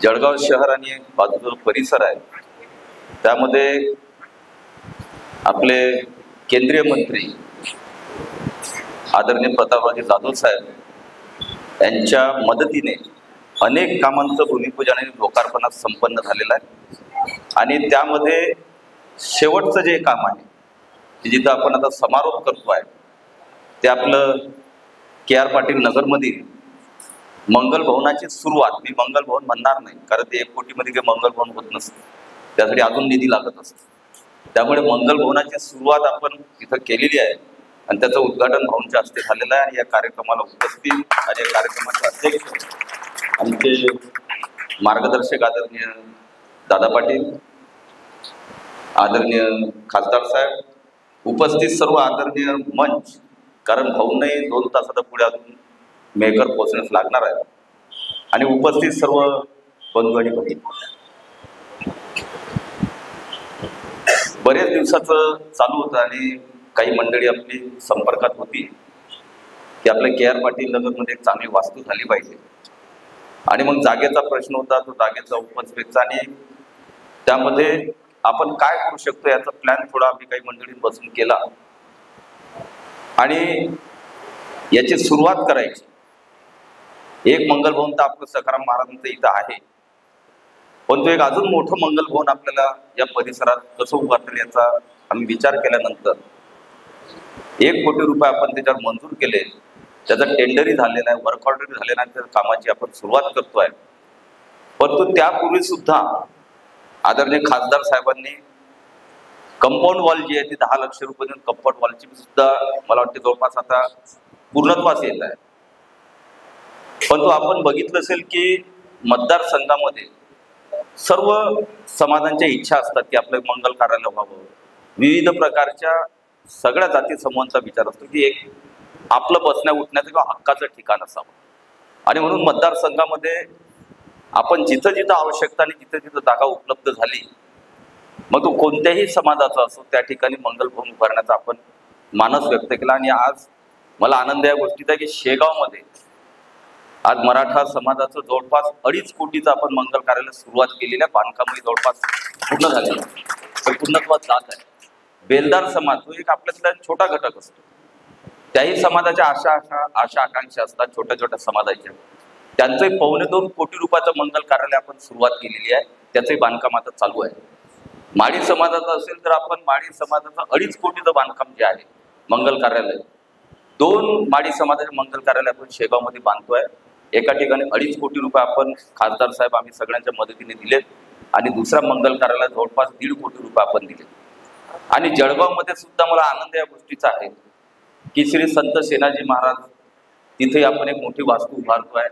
जळगाव शहर आणि बाजूचा परिसर आहे त्यामध्ये आपले केंद्रीय मंत्री आदरणीय प्रतापरावजी जाधव साहेब यांच्या मदतीने अनेक कामांचं भूमिपूजन आणि लोकार्पण संपन्न झालेलं आहे। आणि त्यामध्ये शेवटचं जे काम आहे की जिथं आपण आता समारोप करतो आहे ते आपलं KR पाटील नगरमधील मंगल भवनाची सुरुवात। मी मंगल भवन म्हणणार नाही कारण ते 1 कोटीमध्ये काही मंगल भवन होत नसतं, त्यासाठी अजून निधी लागत असतो। त्यामुळे मंगल भवनाची सुरुवात आपण तिथं केलेली आहे आणि त्याचं उद्घाटन भाऊंच्या हस्ते झालेलं आहे। आणि या कार्यक्रमाला उपस्थित आणि या कार्यक्रमाचे अध्यक्ष आमचे मार्गदर्शक आदरणीय दादा पाटील, आदरणीय खासदार साहेब, उपस्थित सर्व आदरणीय मंच, कारण भाऊंनाही 2 तासाच्या पुढे अजून मेकर पोहोचण्यास लागणार आहे, आणि उपस्थित सर्व बंधू आणि भगिनी, बरेच दिवसाचं चालू होतं आणि काही मंडळी आपली संपर्कात होती की आपल्या KR पाटील नगरमध्ये एक चांगली वास्तू झाली पाहिजे। आणि मग जागेचा प्रश्न होता, तो जागेचा उपस्पेचा, आणि त्यामध्ये आपण काय करू शकतो याचा प्लॅन थोडा आम्ही काही मंडळींनी बसून केला आणि याची सुरुवात करायची। एक मंगल भवन तर आपलं सखाराम महाराजांचं इथं आहे, पण तो एक अजून मोठं मंगल भवन आपल्याला या परिसरात कसं उभारता येईल याचा आम्ही विचार केल्यानंतर 1 कोटी रुपये आपण त्याच्यावर मंजूर केले। त्याचा टेंडरही झालेला आहे, वर्क ऑर्डरही झालेला आहे, त्या कामाची आपण सुरुवात करतोय। परंतु त्यापूर्वी सुद्धा आदरणीय खासदार साहेबांनी कंपाऊंड वॉल जी आहे ती 10 लाख रुपये देऊन कंपाऊंड वॉलची सुद्धा मला वाटते जवळपास आता पूर्णत्वास येत आहे। परंतु आपण बघितलं असेल की मतदारसंघामध्ये सर्व समाजांच्या इच्छा असतात की आपलं मंगल कार्यालय व्हावं, विविध प्रकारच्या सगळ्या जाती समूहांचा विचार असतो की एक आपलं बसण्या उठण्याचं किंवा हक्काचं ठिकाण असावं। आणि म्हणून मतदारसंघामध्ये आपण जिथं जिथं आवश्यकता आणि जिथं जिथं जागा उपलब्ध झाली, मग तो कोणत्याही समाजाचा असो, त्या ठिकाणी मंगल भवन उभारण्याचा आपण मानस व्यक्त केला। आणि आज मला आनंद या गोष्टीचा की शेगावमध्ये आज मराठा समाजाचं जवळपास 2.5 कोटीचं आपण मंगल कार्यालय सुरुवात केलेल्या, बांधकामही जवळपास पूर्ण झालेलं आहे, पूर्णत्वात जात आहे। बेलदार समाज तो एक आपल्यातला छोटा घटक असतो, त्याही समाजाच्या आशा आकांक्षा असतात छोट्या छोट्या समाजाच्या, त्यांचंही 2.25 कोटी रुपयाचं मंगल कार्यालय आपण सुरुवात केलेली आहे, त्याचंही बांधकाम आता चालू आहे। माळी समाजाचं असेल तर आपण माळी समाजाचं 2.5 कोटीचं बांधकाम जे आहे मंगल कार्यालय, 2 माळी समाजाचे मंगल कार्यालय आपण शेगावमध्ये बांधतोय। एका ठिकाणी 2.5 कोटी रुपये आपण खासदार साहेब आम्ही सगळ्यांच्या मदतीने दिलेत, आणि दुसऱ्या मंगल कार्यालय जवळपास 1.5 कोटी रुपये आपण दिले। आणि जळगावमध्ये सुद्धा मला आनंद या गोष्टीचा आहे की श्री संत सेनाजी महाराज तिथे आपण एक मोठी वास्तू उभारतोय।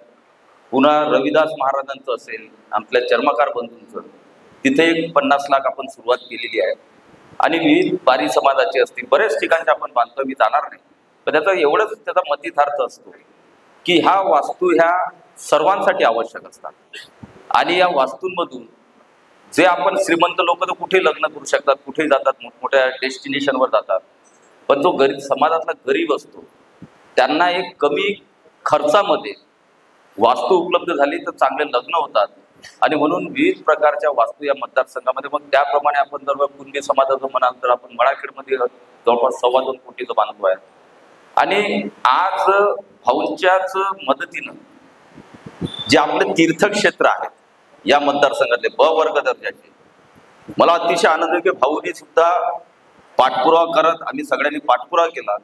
पुन्हा रविदास महाराजांचं असेल, आपल्या चर्मकार बंधूंचं, तिथे एक 50 लाख आपण सुरुवात केलेली आहे। आणि विविध बारी समाजाचे असतील, बरेच ठिकाणचे आपण बांधतोय, मी जाणार नाही, पण त्याचा एवढंच त्याचा मतितार्थ असतो की ह्या वास्तू ह्या सर्वांसाठी आवश्यक असतात। आणि या वास्तूंमधून जे आपण श्रीमंत लोक तर कुठे लग्न करू शकतात, कुठेही जातात, मोठमोठ्या डेस्टिनेशनवर जातात, पण जो गरीब समाजातला गरीब असतो त्यांना एक कमी खर्चामध्ये वास्तू उपलब्ध झाली तर चांगले लग्न होतात। आणि म्हणून विविध प्रकारच्या वास्तू या मतदारसंघामध्ये, मग त्याप्रमाणे आपण जर कुणबी समाजाचं म्हणाल तर आपण मळाखेडमध्ये जवळपास 2.25 कोटीचं बांधतो आहे। आणि आज भाऊंच्याच मदतीनं जे आपले तीर्थक्षेत्र आहेत या मतदारसंघातले ब वर्ग दर्जाचे, मला अतिशय आनंद आहे की भाऊनी सुद्धा पाठपुरावा करत, आम्ही सगळ्यांनी पाठपुरावा केला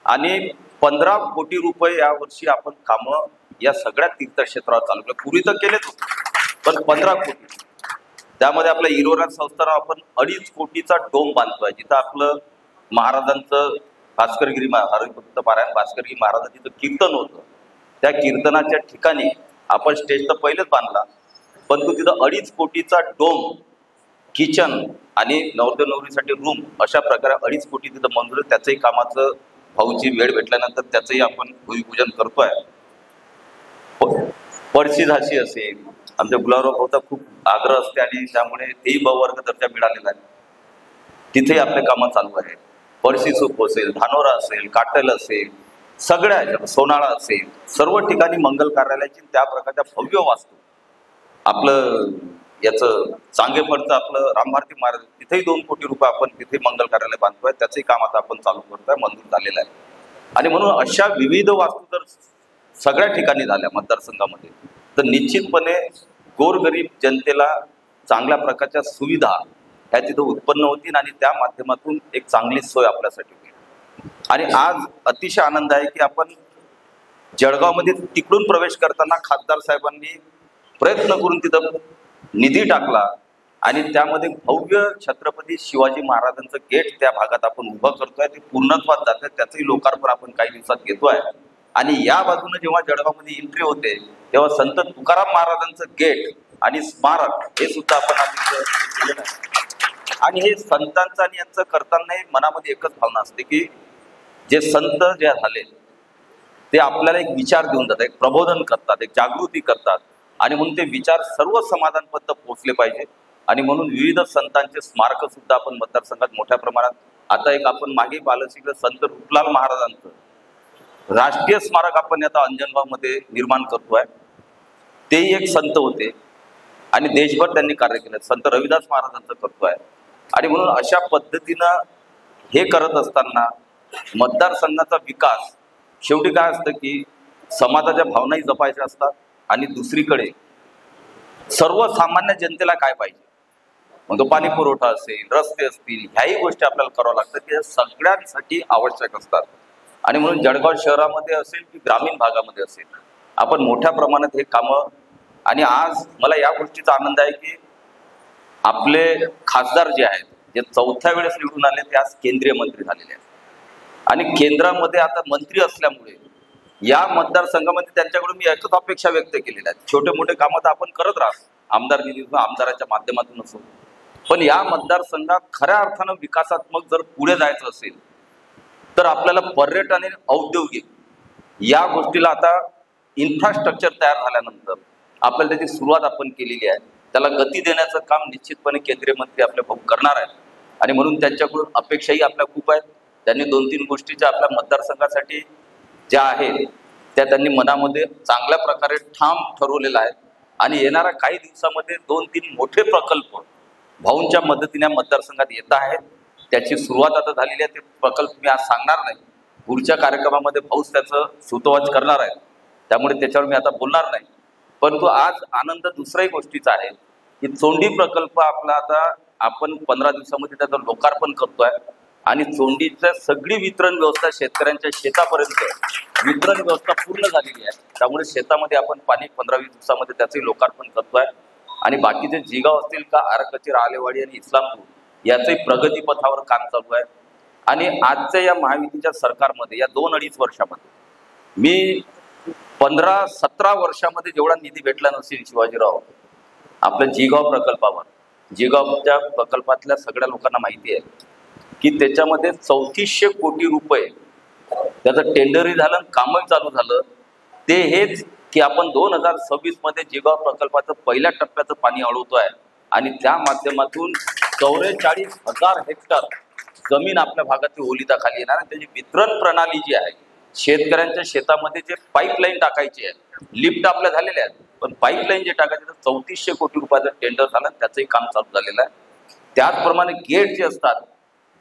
आणि 15 कोटी रुपये यावर्षी आपण कामं या सगळ्या तीर्थक्षेत्रावर चालू केलं। पूर्वी तर केलेच होते, पण 15 कोटी, त्यामध्ये आपल्या इरोरा संस्थानावर आपण 2.5 कोटीचा डोम बांधतोय, जिथं आपलं महाराजांचं भास्करगिरी हरिभक्त पारायण भास्करगिरी महाराजांचं जिथं कीर्तन होतं, त्या कीर्तनाच्या ठिकाणी आपण स्टेज तर पहिलेच बांधला, पण तो तिथं 2.5 कोटीचा डोम, किचन आणि नवरदेव नवरीसाठी रूम, अशा प्रकारे 2.5 कोटी तिथं मंजूर आहे। त्याचंही कामाचं भाऊची वेळ भेटल्यानंतर त्याचंही आपण भूमिपूजन करतोय। पळशी झाशी असेल, आमच्या गुलाबराव भाऊचा खूप आग्रह असते आणि त्यामुळे तेही ब वर्ग दर्जा मिळालेला आहे, तिथेही आपले कामं चालू आहे। पळशी सूप असेल, धानोरा असेल, काटल असेल, सगळ्या सोनाळा असेल, सर्व ठिकाणी मंगल कार्यालयाची त्या प्रकारच्या भव्य वास्तू आपलं याचं चांगेपडचं आपलं रामभारती महाराज तिथेही 2 कोटी रुपये आपण तिथे मंगल कार्यालय बांधतोय, त्याचंही काम आता आपण चालू करतोय, मंजूर झालेलं आहे. आणि म्हणून अशा विविध वास्तू जर सगळ्या ठिकाणी झाल्या मतदारसंघामध्ये तर निश्चितपणे गोरगरीब जनतेला चांगल्या प्रकारच्या सुविधा ह्या तिथं उत्पन्न होतील आणि त्या माध्यमातून एक चांगली सोय आपल्यासाठी होईल. आणि आज अतिशय आनंद आहे की आपण जळगावमध्ये तिकडून प्रवेश करताना खासदार साहेबांनी प्रयत्न करून तिथं निधी टाकला आणि त्यामध्ये भव्य छत्रपती शिवाजी महाराजांचं गेट त्या भागात आपण उभं करतोय, ते पूर्णत्वात जात आहे, त्याचंही लोकार्पण आपण काही दिवसात घेतोय. आणि या बाजूने जेव्हा जळगावमध्ये एंट्री होते तेव्हा संत तुकाराम महाराजांचं गेट आणि स्मारक हे सुद्धा आपण आज केलेलं आहे. आणि हे संतांचं आणि यांचं करताना मनामध्ये एकच भावना असते की जे संत जे झाले ते आपल्याला एक विचार देऊन जातात, एक प्रबोधन करतात, एक जागृती करतात आणि म्हणून ते विचार सर्व समाजांपर्यंत पोहोचले पाहिजे. आणि म्हणून विविध संतांचे स्मारक सुद्धा आपण मतदारसंघात मोठ्या प्रमाणात, आता एक आपण मागे पाहिलं संत रूपलाल महाराजांचं राष्ट्रीय स्मारक आपण आता अंजनगावमध्ये निर्माण करतोय. तेही एक संत होते आणि देशभर त्यांनी कार्य केलं. संत रविदास महाराजांचं करतोय. आणि म्हणून अशा पद्धतीनं हे करत असताना मतदारसंघाचा विकास शेवटी काय असतं की समाजाच्या भावनाही जपायच्या असतात आणि दुसरीकडे सर्वसामान्य जनतेला काय पाहिजे, मग तो पाणी पुरवठा असेल, रस्ते असतील, ह्याही गोष्टी आपल्याला कराव्या लागतात की सगळ्यांसाठी आवश्यक असतात. आणि म्हणून जळगाव शहरामध्ये असेल की ग्रामीण भागामध्ये असेल आपण मोठ्या प्रमाणात हे कामं. आणि आज मला या गोष्टीचा आनंद आहे की आपले खासदार जे आहेत जे 4थ्या वेळेस निवडून आले ते आज केंद्रीय मंत्री झालेले आहेत. आणि केंद्रामध्ये आता मंत्री असल्यामुळे या मतदारसंघामध्ये त्यांच्याकडून मी एकच अपेक्षा व्यक्त केलेल्या आहेत. छोटे मोठे कामं तर आपण करत राहतो आमदार निधीतून, आमदाराच्या माध्यमातून असो, पण या मतदारसंघात खऱ्या अर्थानं विकासात्मक जर पुढे जायचं असेल तर आपल्याला पर्यटन आणि औद्योगिक या गोष्टीला आता इन्फ्रास्ट्रक्चर तयार झाल्यानंतर आपल्याला त्याची सुरुवात आपण केलेली आहे. त्याला गती देण्याचं काम निश्चितपणे केंद्रीय मंत्री आपले भाऊ करणार आहेत. आणि म्हणून त्यांच्याकडून अपेक्षाही आपल्या खूप आहेत. त्यांनी 2-3 गोष्टीच्या आपल्या मतदारसंघासाठी ज्या आहेत त्या त्यांनी मनामध्ये चांगल्या प्रकारे ठाम ठरवलेला आहे. आणि येणाऱ्या काही दिवसामध्ये 2-3 मोठे प्रकल्प भाऊंच्या मदतीने मतदारसंघात येत आहेत. त्याची सुरुवात आता झालेली आहे. ते प्रकल्प मी आज सांगणार नाही, पुढच्या कार्यक्रमामध्ये भाऊच त्याचं सुतोवाच करणार आहे, त्यामुळे त्याच्यावर मी आता बोलणार नाही. परंतु आज आनंद दुसऱ्याही गोष्टीचा आहे की चोंडी प्रकल्प आपला आता आपण 15 दिवसामध्ये त्याचं लोकार्पण करतोय. आणि चोंडीचं सगळी वितरण व्यवस्था शेतकऱ्यांच्या शेतापर्यंत वितरण व्यवस्था पूर्ण झालेली आहे. त्यामुळे शेतामध्ये आपण पाणी 15-20 दिवसामध्ये त्याचंही लोकार्पण करतोय. आणि बाकीचे जिगाव असतील का आरकचेर, आलेवाडी आणि इस्लामपूर याचंही प्रगतीपथावर काम चालू आहे. आणि आजच्या या महायुतीच्या सरकारमध्ये या 2-2.5 वर्षामध्ये मी 15-17 वर्षामध्ये जेवढा निधी भेटला नसेल शिवाजीराव आपल्या जिगाव प्रकल्पावर, जिगावच्या प्रकल्पातल्या सगळ्या लोकांना माहिती आहे की त्याच्यामध्ये 3400 कोटी रुपये त्याचं टेंडरही झालं, कामही चालू झालं. ते हेच की आपण 2026 मध्ये जिगाव प्रकल्पाचं पहिल्या टप्प्याचं पाणी अडवतोय आणि त्या माध्यमातून 44,000 हेक्टर जमीन आपल्या भागातील ओलिताखाली येणार. त्याची वितरण प्रणाली जी आहे शेतकऱ्यांच्या शेतामध्ये जे पाईपलाईन टाकायची आहे, लिफ्ट आपल्या झालेल्या आहेत, पण पाईपलाईन जे टाकायचे तर 3400 कोटी रुपयाचं टेंडर झालं, त्याचंही काम चालू झालेलं आहे. त्याचप्रमाणे गेट जे असतात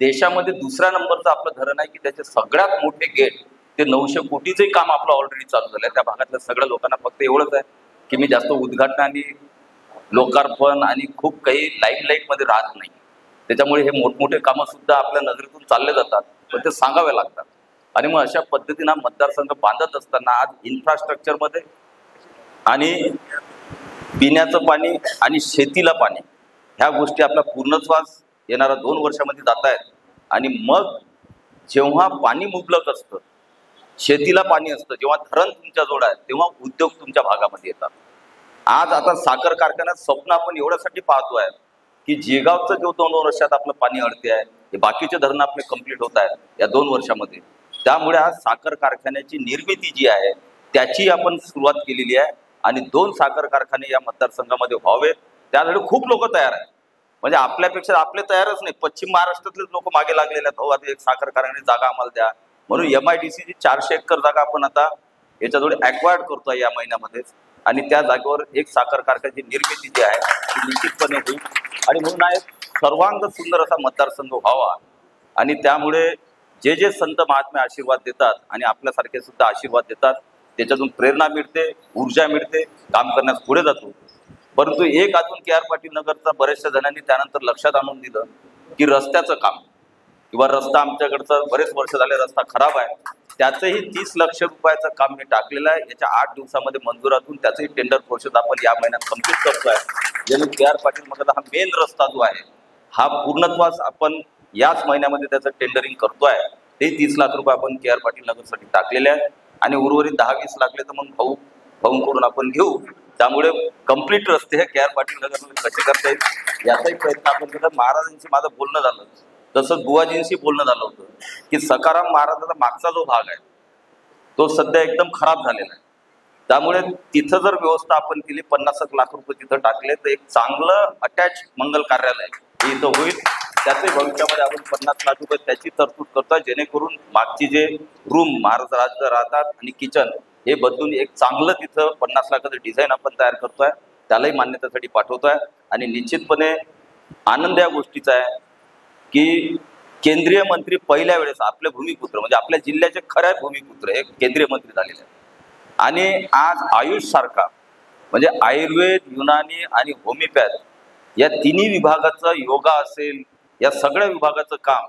देशामध्ये दुसऱ्या नंबरचं आपलं धरण आहे की त्याचे सगळ्यात मोठे गेट ते 900 कोटीचंही काम आपलं ऑलरेडी चालू झालं आहे. त्या भागातल्या सगळ्या लोकांना फक्त एवढंच आहे की मी जास्त उद्घाटन आणि लोकार्पण आणि खूप काही लाईटमध्ये राहत नाही. त्याच्यामुळे हे मोठमोठे कामं सुद्धा आपल्या नजरेतून चालले जातात, पण ते सांगावे लागतात. आणि मग अशा पद्धतीनं मतदारसंघ बांधत असताना आज इन्फ्रास्ट्रक्चरमध्ये आणि पिण्याचं पाणी आणि शेतीला पाणी ह्या गोष्टी आपल्या पूर्णत्वास येणाऱ्या 2 वर्षामध्ये जात आहेत. आणि मग जेव्हा पाणी मुबलक असतं, शेतीला पाणी असतं, जेव्हा धरण तुमच्याजवळ आहे तेव्हा उद्योग तुमच्या भागामध्ये येतात. आज आता साखर कारखान्यात स्वप्न आपण एवढ्यासाठी पाहतोय की जिगावचं जो 2 वर्षात आपलं पाणी अडते आहे, हे बाकीचे धरणं आपले कंप्लीट होत आहेत या 2 वर्षामध्ये. त्यामुळे आज साखर कारखान्याची निर्मिती जी आहे त्याची आपण सुरुवात केलेली आहे. आणि 2 साखर कारखाने या मतदारसंघामध्ये व्हावेत त्यासाठी खूप लोक तयार आहेत. म्हणजे आपल्यापेक्षा आपले तयारच नाही, पश्चिम महाराष्ट्रातलेच लोक मागे लागलेले आहेत. हो, आता एक साखर कारखान्याची जागा आम्हाला द्या म्हणून MIDCची 400 एकर जागा आपण आता याच्याजवळ ॲक्वायर्ड करतोय या महिन्यामध्येच. आणि त्या जागेवर एक साखर कारखान्याची निर्मिती जी आहे ती निश्चितपणे होईल आणि म्हणून हा एक सर्वांग सुंदर असा मतदारसंघ व्हावा आणि त्यामुळे जे जे संत महात्मे आशीर्वाद देतात आणि आपल्यासारखे सुद्धा आशीर्वाद देतात त्याच्यातून प्रेरणा मिळते, ऊर्जा मिळते, काम करण्यास पुढे जातो. परंतु एक अजून के आर पाटील नगरचा बऱ्याचशा जणांनी त्यानंतर लक्षात आणून दिलं की रस्त्याचं काम किंवा रस्ता आमच्याकडचा बरेच वर्ष झाले रस्ता खराब आहे, त्याचंही 30 लक्ष रुपयाचं काम मी टाकलेलं आहे. याच्या 8 दिवसामध्ये मंजुरातून त्याचंही टेंडर प्रोसेस आपण या महिन्यात कंप्लीट करतोय. ज्याने के आर पाटील नगरचा हा मेन रस्ता जो आहे हा पूर्णत्वास आपण याच महिन्यामध्ये त्याचं टेंडरिंग करतोय. ते 30 लाख रुपये आपण के आर पाटील नगरसाठी टाकलेले आहे आणि उर्वरित 10-20 लागले तर मग भाऊंकडून आपण घेऊ. त्यामुळे कंप्लीट रस्ते हे के आर पाटील नगरमध्ये कसे करता येईल याचाही प्रयत्न आपण केला. महाराजांशी माझं बोलणं झालं, तसंच बुवाजींशी बोलणं झालं होतं की सखाराम महाराजांचा मागचा जो भाग आहे तो सध्या एकदम खराब झालेला आहे. त्यामुळे तिथं जर व्यवस्था आपण केली, 50 लाख रुपये तिथं टाकले तर एक चांगलं अटॅच मंगल कार्यालय हे इथं होईल. त्याचे भविष्यामध्ये आपण 50 लाख रुपये त्याची तरतूद करतोय, जेणेकरून मागची जे रूम महाराज राहतात आणि किचन हे बदलून एक चांगलं तिथं 50 लाखाचं डिझाईन आपण तयार करतोय, त्यालाही मान्यतेसाठी पाठवतोय. आणि निश्चितपणे आनंद या गोष्टीचा आहे की केंद्रीय मंत्री पहिल्या वेळेस आपले भूमिपुत्र म्हणजे आपल्या जिल्ह्याचे खऱ्या भूमिपुत्र हे केंद्रीय मंत्री झालेले आहेत. आणि आज आयुष सारखा म्हणजे आयुर्वेद, युनानी आणि होमिओपॅथ या तिन्ही विभागाचं, योगा असेल या सगळ्या विभागाचं काम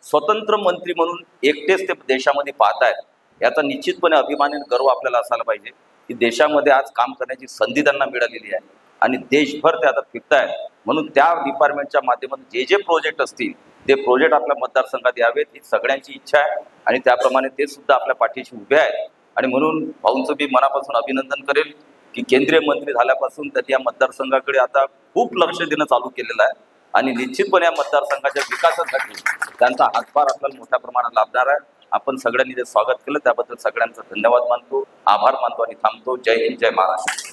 स्वतंत्र मंत्री म्हणून एकटेच ते देशामध्ये पाहत आहेत. याचा निश्चितपणे अभिमान आणि गर्व आपल्याला असायला पाहिजे की देशामध्ये आज काम करण्याची संधी त्यांना मिळालेली आहे आणि देशभर ते आता फिरतायत. म्हणून त्या डिपार्टमेंटच्या माध्यमातून जे जे प्रोजेक्ट असतील ते प्रोजेक्ट आपल्या मतदारसंघात यावेत ही सगळ्यांची इच्छा आहे आणि त्याप्रमाणे ते सुद्धा आपल्या पाठीशी उभे आहेत. आणि म्हणून भाऊंचं मी मनापासून अभिनंदन करेल की केंद्रीय मंत्री झाल्यापासून त्यांनी या मतदारसंघाकडे आता खूप लक्ष देणं चालू केलेलं आहे आणि निश्चितपणे या मतदारसंघाच्या विकासासाठी त्यांचा हातभार आपल्याला मोठ्या प्रमाणात लाभणार आहे. आपण सगळ्यांनी जे स्वागत केलं त्याबद्दल सगळ्यांचा धन्यवाद मानतो, आभार मानतो आणि थांबतो. जय हिंद, जय महाराष्ट्र.